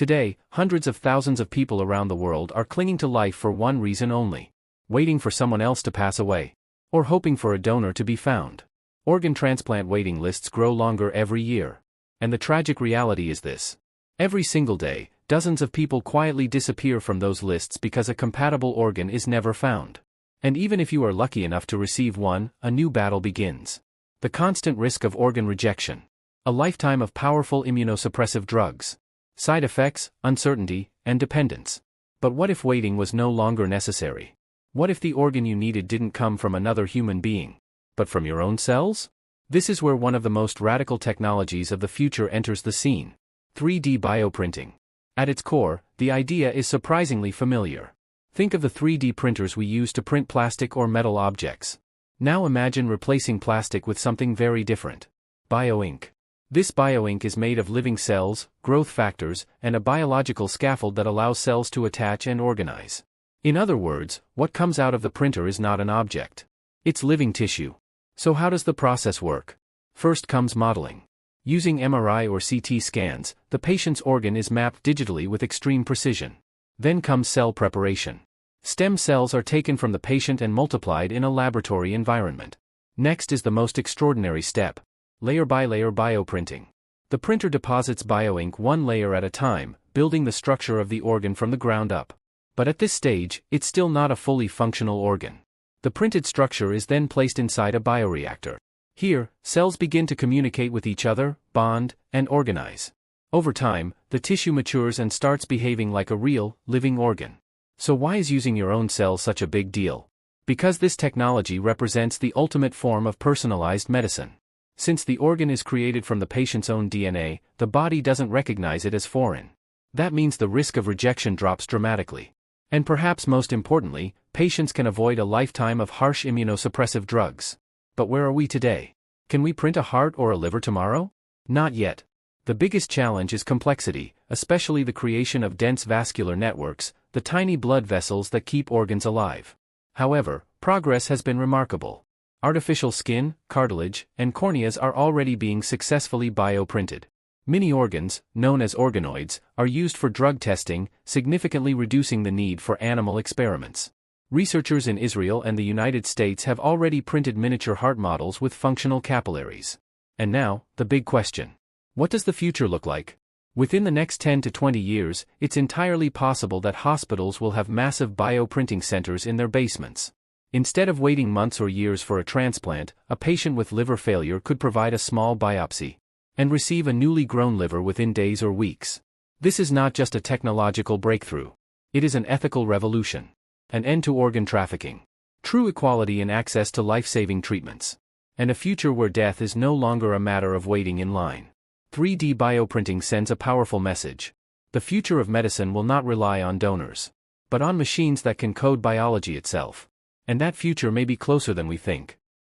Today, hundreds of thousands of people around the world are clinging to life for one reason only: waiting for someone else to pass away, or hoping for a donor to be found. Organ transplant waiting lists grow longer every year. And the tragic reality is this: every single day, dozens of people quietly disappear from those lists because a compatible organ is never found. And even if you are lucky enough to receive one, a new battle begins. The constant risk of organ rejection. A lifetime of powerful immunosuppressive drugs. Side effects, uncertainty, and dependence. But what if waiting was no longer necessary? What if the organ you needed didn't come from another human being, but from your own cells? This is where one of the most radical technologies of the future enters the scene: 3D bioprinting. At its core, the idea is surprisingly familiar. Think of the 3D printers we use to print plastic or metal objects. Now imagine replacing plastic with something very different: bioink. This bioink is made of living cells, growth factors, and a biological scaffold that allows cells to attach and organize. In other words, what comes out of the printer is not an object. It's living tissue. So how does the process work? First comes modeling. Using MRI or CT scans, the patient's organ is mapped digitally with extreme precision. Then comes cell preparation. Stem cells are taken from the patient and multiplied in a laboratory environment. Next is the most extraordinary step: layer by layer bioprinting. The printer deposits bioink one layer at a time, building the structure of the organ from the ground up. But at this stage, it's still not a fully functional organ. The printed structure is then placed inside a bioreactor. Here, cells begin to communicate with each other, bond, and organize. Over time, the tissue matures and starts behaving like a real, living organ. So why is using your own cells such a big deal? Because this technology represents the ultimate form of personalized medicine. Since the organ is created from the patient's own DNA, the body doesn't recognize it as foreign. That means the risk of rejection drops dramatically. And perhaps most importantly, patients can avoid a lifetime of harsh immunosuppressive drugs. But where are we today? Can we print a heart or a liver tomorrow? Not yet. The biggest challenge is complexity, especially the creation of dense vascular networks, the tiny blood vessels that keep organs alive. However, progress has been remarkable. Artificial skin, cartilage, and corneas are already being successfully bioprinted. Mini organs, known as organoids, are used for drug testing, significantly reducing the need for animal experiments. Researchers in Israel and the United States have already printed miniature heart models with functional capillaries. And now, the big question: what does the future look like? Within the next 10 to 20 years, it's entirely possible that hospitals will have massive bioprinting centers in their basements. Instead of waiting months or years for a transplant, a patient with liver failure could provide a small biopsy and receive a newly grown liver within days or weeks. This is not just a technological breakthrough. It is an ethical revolution. An end to organ trafficking. True equality in access to life-saving treatments. And a future where death is no longer a matter of waiting in line. 3D bioprinting sends a powerful message. The future of medicine will not rely on donors, but on machines that can code biology itself. And that future may be closer than we think.